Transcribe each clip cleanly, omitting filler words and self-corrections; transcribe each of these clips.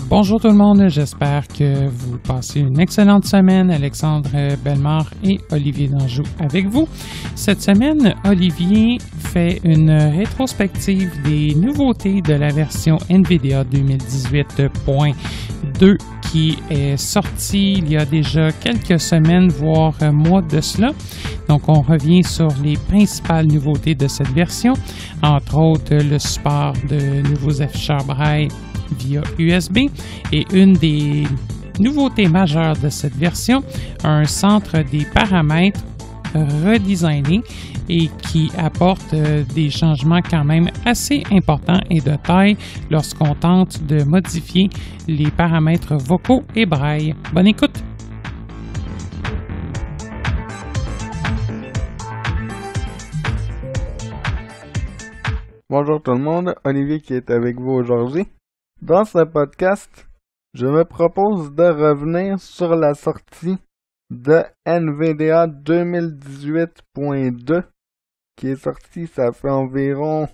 Bonjour tout le monde, j'espère que vous passez une excellente semaine. Alexandre Bellemare et Olivier Danjou avec vous. Cette semaine, Olivier fait une rétrospective des nouveautés de la version NVIDIA 2018.2 qui est sortie il y a déjà quelques semaines, voire mois de cela. Donc, on revient sur les principales nouveautés de cette version, entre autres le support de nouveaux afficheurs braille via USB et une des nouveautés majeures de cette version, un centre des paramètres redesigné et qui apporte des changements quand même assez importants et de taille lorsqu'on tente de modifier les paramètres vocaux et braille. Bonne écoute! Bonjour tout le monde, Olivier qui est avec vous aujourd'hui. Dans ce podcast, je me propose de revenir sur la sortie de NVIDIA 2018.2 qui est sortie, ça fait environ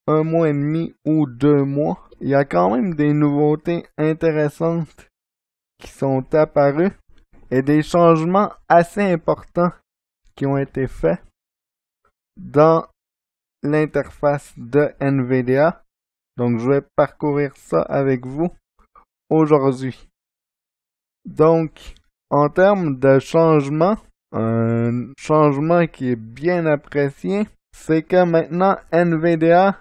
1 mois et demi ou 2 mois. Il y a quand même des nouveautés intéressantes qui sont apparues et des changements assez importants qui ont été faits dans l'interface de NVIDIA. Donc, je vais parcourir ça avec vous aujourd'hui. Donc, en termes de changement, un changement qui est bien apprécié, c'est que maintenant NVIDIA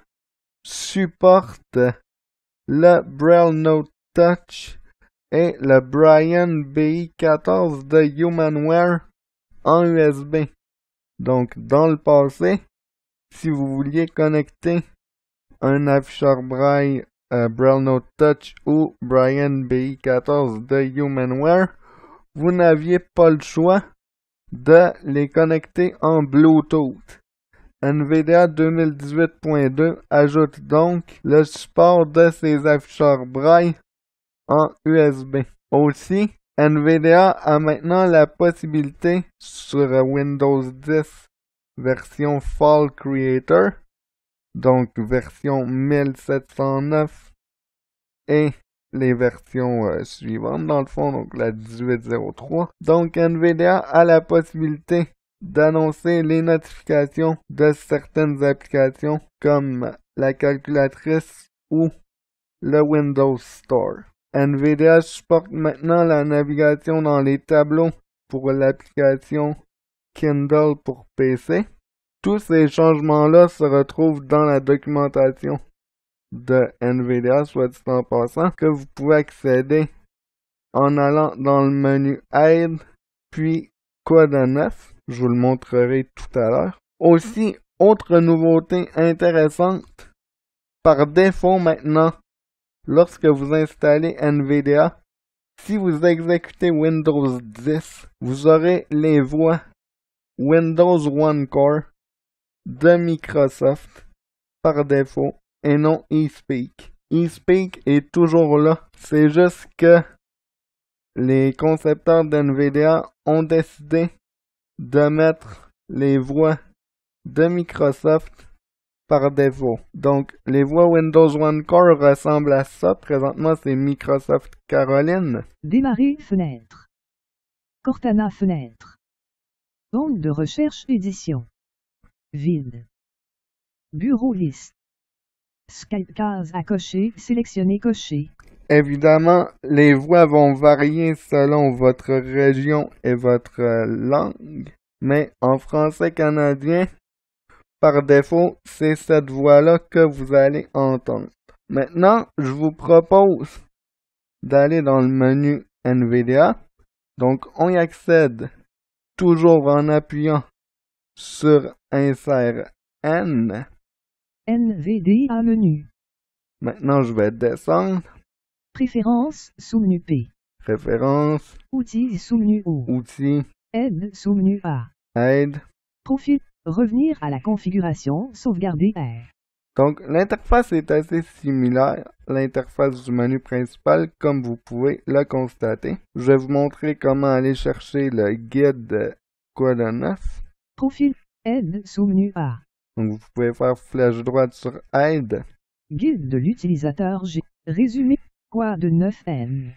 supporte le Braille Note Touch et le Brion BI14 de Humanware en USB. Donc, dans le passé, si vous vouliez connecter un afficheur braille Braille Note Touch ou Brion BI14 de Humanware, vous n'aviez pas le choix de les connecter en Bluetooth. NVIDIA 2018.2 ajoute donc le support de ces afficheurs braille en USB. Aussi, NVIDIA a maintenant la possibilité sur Windows 10 version Fall Creator, donc version 1709 et les versions suivantes dans le fond, donc la 1803. Donc NVIDIA a la possibilité d'annoncer les notifications de certaines applications comme la calculatrice ou le Windows Store. NVIDIA supporte maintenant la navigation dans les tableaux pour l'application Kindle pour PC. Tous ces changements-là se retrouvent dans la documentation de NVIDIA, soit dit en passant, que vous pouvez accéder en allant dans le menu Aide, puis Quoi de neuf, je vous le montrerai tout à l'heure. Aussi, autre nouveauté intéressante, par défaut maintenant, lorsque vous installez NVIDIA, si vous exécutez Windows 10, vous aurez les voix Windows One Core de Microsoft par défaut et non eSpeak. eSpeak est toujours là, c'est juste que les concepteurs d'NVIDIA ont décidé de mettre les voix de Microsoft par défaut. Donc, les voix Windows One Core ressemblent à ça. Présentement, c'est Microsoft Caroline. Démarrer fenêtre. Cortana fenêtre. Onde de recherche édition. Vide. Bureau liste. Skype case à cocher, sélectionner cocher. Évidemment, les voix vont varier selon votre région et votre langue, mais en français canadien, par défaut, c'est cette voix-là que vous allez entendre. Maintenant, je vous propose d'aller dans le menu NVIDIA. Donc, on y accède toujours en appuyant sur Insert N. NVDA menu. Maintenant, je vais descendre. Préférences sous-menu P. Références. Outils sous-menu O. Outils. Aide sous-menu A. Aide. Profil. Revenir à la configuration. Sauvegarder R. Donc, l'interface est assez similaire à l'interface du menu principal, comme vous pouvez le constater. Je vais vous montrer comment aller chercher le guide Quoi de neuf. Profil. Aide sous-menu A. Donc, vous pouvez faire flèche droite sur Aide. Guide de l'utilisateur G. Résumé. Quoi de neuf M?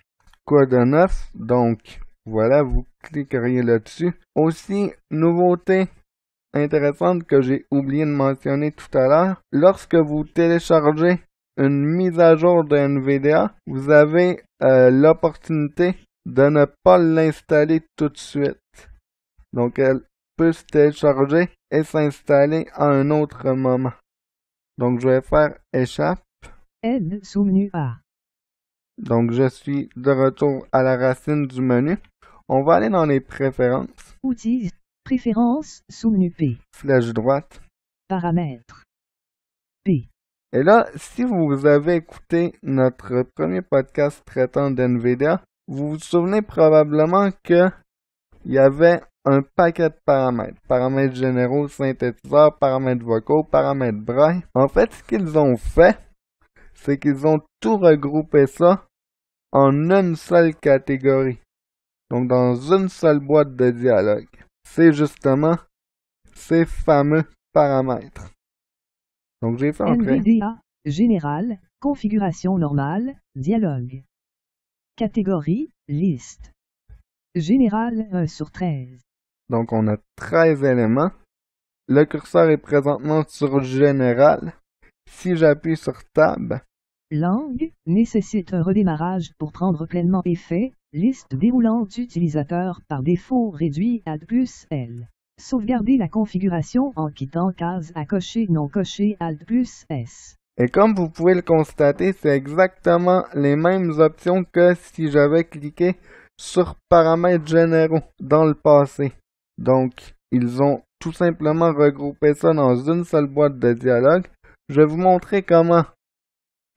Quoi de neuf? Donc, voilà, vous cliqueriez là-dessus. Aussi, nouveauté intéressante que j'ai oublié de mentionner tout à l'heure. Lorsque vous téléchargez une mise à jour de NVIDIA, vous avez l'opportunité de ne pas l'installer tout de suite. Donc, elle peut se télécharger et s'installer à un autre moment. Donc, je vais faire échappe. Aide sous-menu A. Donc, je suis de retour à la racine du menu. On va aller dans les préférences. Outils. Préférences sous-menu P. Flèche droite. Paramètres. P. Et là, si vous avez écouté notre premier podcast traitant d'NVIDIA, vous vous souvenez probablement que il y avait un paquet de paramètres. Paramètres généraux, synthétiseurs, paramètres vocaux, paramètres braille. En fait, ce qu'ils ont fait, c'est qu'ils ont tout regroupé ça en une seule catégorie. Donc, dans une seule boîte de dialogue. C'est justement ces fameux paramètres. Donc, j'ai fait entrer. NVDA. Général. Configuration normale. Dialogue. Catégorie. Liste. Général 1 sur 13. Donc, on a 13 éléments. Le curseur est présentement sur Général. Si j'appuie sur Tab, Langue. Nécessite un redémarrage pour prendre pleinement effet. Liste déroulante utilisateur par défaut réduit Alt plus L. Sauvegarder la configuration en quittant case à cocher non coché Alt plus S. et comme vous pouvez le constater, c'est exactement les mêmes options que si j'avais cliqué sur Paramètres généraux dans le passé. Donc, ils ont tout simplement regroupé ça dans une seule boîte de dialogue. Je vais vous montrer comment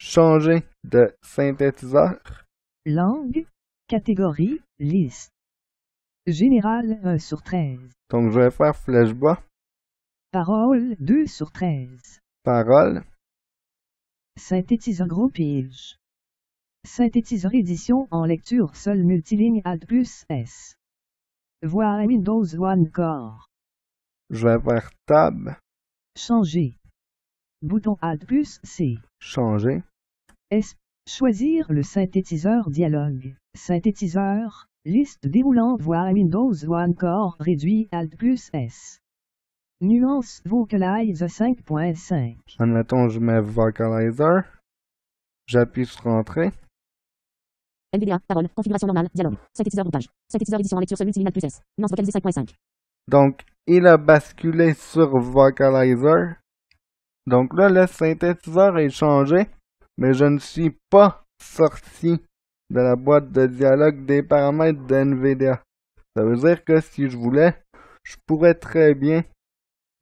changer de synthétiseur. Langue. Catégorie. Liste. Général 1 sur 13. Donc, je vais faire flèche bas. Parole 2 sur 13. Parole. Synthétiseur groupage. Synthétiseur édition en lecture seul multiligne Alt plus S. Voix Windows One Core. Je vais faire Tab. Changer. Bouton Alt plus C. Changer. S. Choisir le synthétiseur dialogue. Synthétiseur. Liste déroulante voix Windows One Core réduit Alt plus S. Nuance Vocalize 5.5. Admettons, je mets Vocalizer. J'appuie sur Entrée. NVDA, parole, configuration normale, dialogue, synthétiseur groupage, synthétiseur édition en lecture seul multiligne Alt plus S, nuance vocalisée 5.5. Donc, il a basculé sur Vocalizer. Donc là, le synthétiseur est changé, mais je ne suis pas sorti de la boîte de dialogue des paramètres de NVIDIA. Ça veut dire que si je voulais, je pourrais très bien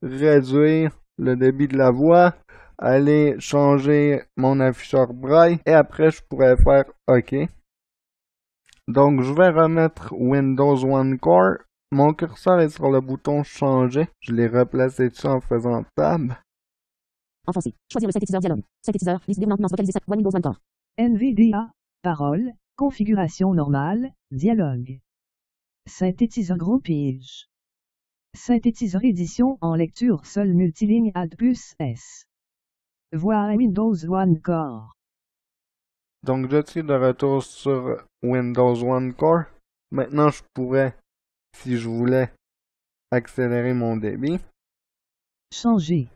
réduire le débit de la voix, aller changer mon afficheur braille, et après je pourrais faire OK. Donc je vais remettre Windows One Core. Mon curseur est sur le bouton changer. Je l'ai replacé dessus en faisant Tab. Enfoncé. Choisir le synthétiseur dialogue. Synthétiseur, liste déroulante, nuance vocalisée 5. Windows One Core. NVDA. Parole. Configuration normale. Dialogue. Synthétiseur groupage. Synthétiseur édition en lecture seul multiligne Alt plus S. Voix Windows One Core. Donc je suis de retour sur Windows One Core. Maintenant je pourrais, si je voulais, accélérer mon débit. Changer.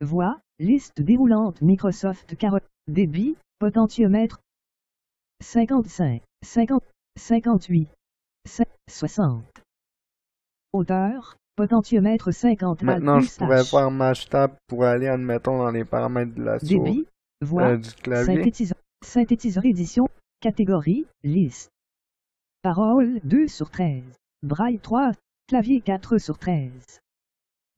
Voix. Liste déroulante Microsoft Carol. Débit. Potentiomètre. 55. 50. 58. 60. Hauteur. Potentiomètre 50. Maintenant je pourrais H. faire Mash Tab pour aller, admettons, dans les paramètres de la souris, Débit. Voix. du clavier. Synthétiseur édition. Catégorie. Liste. Parole 2 sur 13. Braille 3. Clavier 4 sur 13.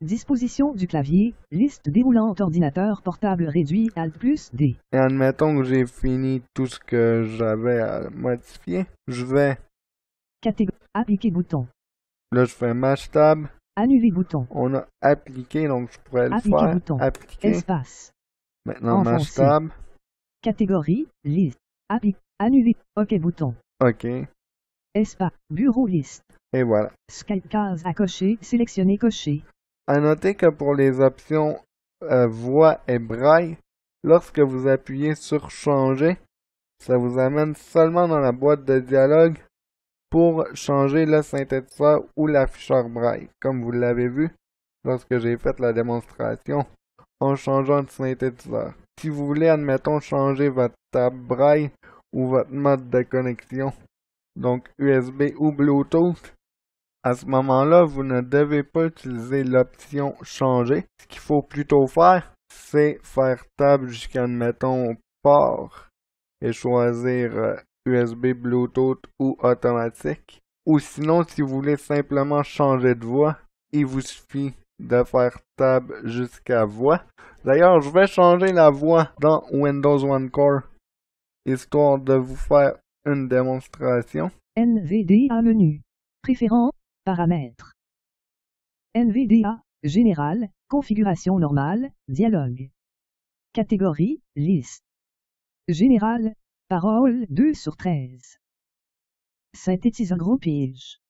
Disposition du clavier. Liste déroulante ordinateur portable réduit Alt plus D. Et admettons que j'ai fini tout ce que j'avais à modifier. Je vais, Catégorie. Appliquer bouton. là je fais Mash Tab. Annuler bouton. On a appliqué, donc je pourrais le Appliquer faire. bouton. Appliquer. Espace. Maintenant Mash Enfoncé. Tab. Catégorie. Liste. Annuler. OK bouton. OK. Espace. Bureau liste. Et voilà. Skype case à cocher. Sélectionner cocher. À noter que pour les options voix et braille, lorsque vous appuyez sur changer, ça vous amène seulement dans la boîte de dialogue pour changer le synthétiseur ou l'afficheur braille, comme vous l'avez vu lorsque j'ai fait la démonstration en changeant de synthétiseur. Si vous voulez, admettons, changer votre table braille ou votre mode de connexion, donc USB ou Bluetooth, à ce moment-là, vous ne devez pas utiliser l'option changer. Ce qu'il faut plutôt faire, c'est faire table jusqu'à, admettons, port et choisir USB, Bluetooth ou automatique. Ou sinon, si vous voulez simplement changer de voix, il vous suffit de faire tab jusqu'à voix. D'ailleurs, je vais changer la voix dans Windows One Core, histoire de vous faire une démonstration. NVDA menu. Préférences, paramètres. NVDA, général, configuration normale, dialogue. Catégorie, liste. Général, parole 2/13. Synthétiseur groupage.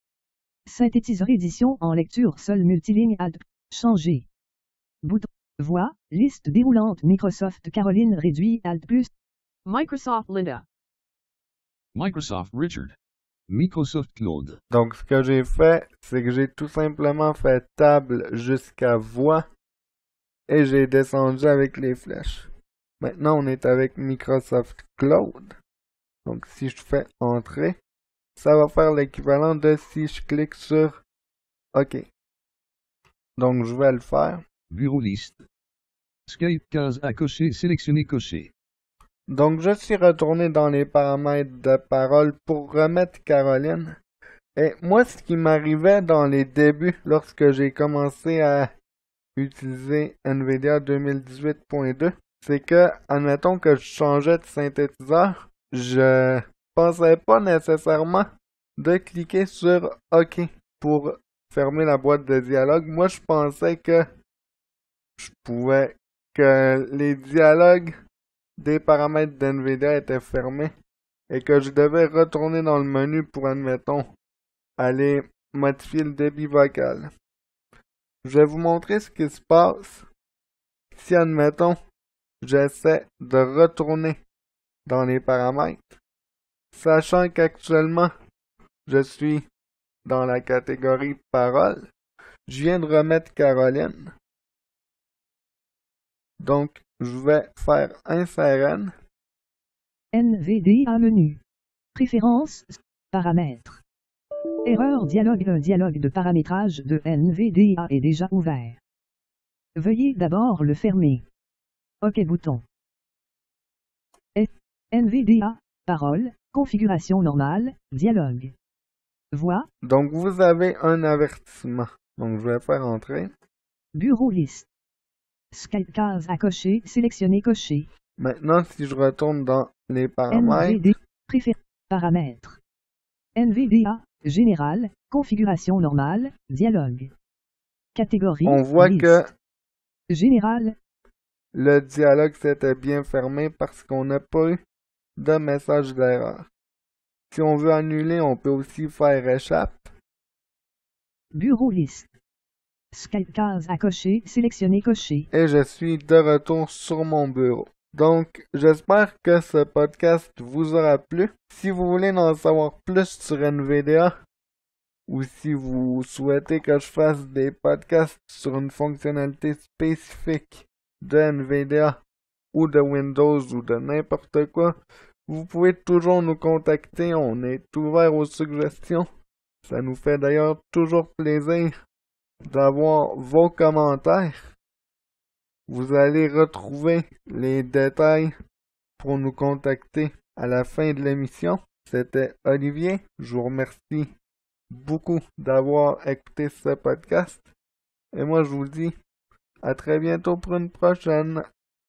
Synthétiseur édition en lecture seule multiligne Alt. Changer. Bouton. Voix. Liste déroulante Microsoft Caroline réduit Alt plus. Microsoft Linda. Microsoft Richard. Microsoft Claude. Donc, ce que j'ai fait, c'est que j'ai tout simplement fait table jusqu'à voix et j'ai descendu avec les flèches. Maintenant, on est avec Microsoft Claude. Donc, si je fais entrer, ça va faire l'équivalent de si je clique sur OK. Donc, je vais le faire. Bureau liste. Skype 15 à cocher, sélectionner cocher. Donc, je suis retourné dans les paramètres de parole pour remettre Caroline. Et moi, ce qui m'arrivait dans les débuts, lorsque j'ai commencé à utiliser NVIDIA 2018.2, c'est que, admettons que je changeais de synthétiseur, je pensais pas nécessairement de cliquer sur OK pour fermer la boîte de dialogue. Moi, je pensais que que les dialogues des paramètres d'NVIDIA étaient fermés et que je devais retourner dans le menu pour, admettons, aller modifier le débit vocal. Je vais vous montrer ce qui se passe si, admettons, j'essaie de retourner dans les paramètres, sachant qu'actuellement, je suis dans la catégorie parole. Je viens de remettre Caroline. Donc, je vais faire insérer. NVDA menu. Préférences, paramètres. Erreur dialogue. Un dialogue de paramétrage de NVDA est déjà ouvert. Veuillez d'abord le fermer. OK bouton. NVDA, parole, configuration normale, dialogue. Voix. Donc, vous avez un avertissement. Donc, je vais faire entrer. Bureau liste. Skype case à cocher, sélectionner cocher. Maintenant, si je retourne dans les paramètres. NVDA, paramètres. NVDA, général, configuration normale, dialogue. Catégorie. On voit liste. que Général. Le dialogue s'était bien fermé parce qu'on n'a pas eu de message d'erreur. Si on veut annuler, on peut aussi faire échappe. Bureau liste. Skype case à cocher, sélectionner cocher. Et je suis de retour sur mon bureau. Donc, j'espère que ce podcast vous aura plu. Si vous voulez en savoir plus sur NVIDIA, ou si vous souhaitez que je fasse des podcasts sur une fonctionnalité spécifique de NVIDIA, ou de Windows, ou de n'importe quoi, vous pouvez toujours nous contacter. On est ouvert aux suggestions. Ça nous fait d'ailleurs toujours plaisir d'avoir vos commentaires. Vous allez retrouver les détails pour nous contacter à la fin de l'émission. C'était Olivier. Je vous remercie beaucoup d'avoir écouté ce podcast. Et moi, je vous dis à très bientôt pour une prochaine.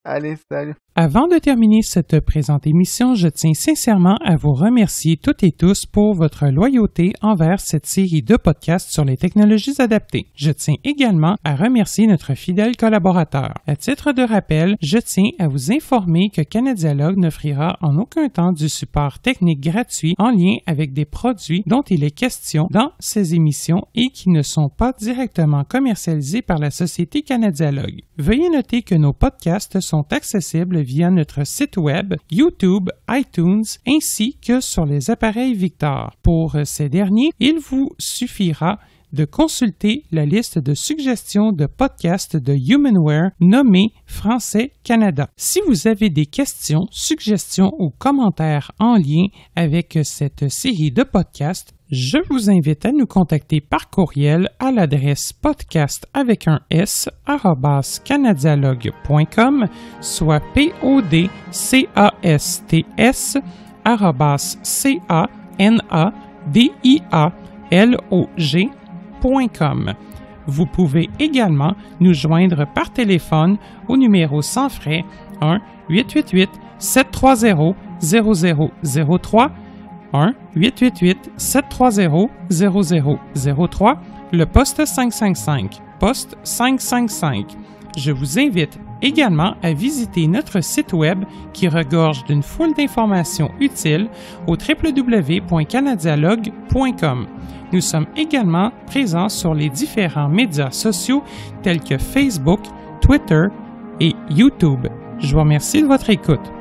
Allez, salut! Avant de terminer cette présente émission, je tiens sincèrement à vous remercier toutes et tous pour votre loyauté envers cette série de podcasts sur les technologies adaptées. Je tiens également à remercier notre fidèle collaborateur. À titre de rappel, je tiens à vous informer que Canadialogue n'offrira en aucun temps du support technique gratuit en lien avec des produits dont il est question dans ces émissions et qui ne sont pas directement commercialisés par la société Canadialogue. Veuillez noter que nos podcasts sont accessibles via notre site web, YouTube, iTunes, ainsi que sur les appareils Victor. Pour ces derniers, il vous suffira de consulter la liste de suggestions de podcasts de Humanware nommée Français Canada. Si vous avez des questions, suggestions ou commentaires en lien avec cette série de podcasts, je vous invite à nous contacter par courriel à l'adresse podcast avec un s @canadialogue.com, soit podcast@canadialog.com. Vous pouvez également nous joindre par téléphone au numéro sans frais 1-888-730-0003, 1-888-730-0003, le poste 555, poste 555. Je vous invite également à visiter notre site web qui regorge d'une foule d'informations utiles au www.canadialogue.com. Nous sommes également présents sur les différents médias sociaux tels que Facebook, Twitter et YouTube. Je vous remercie de votre écoute.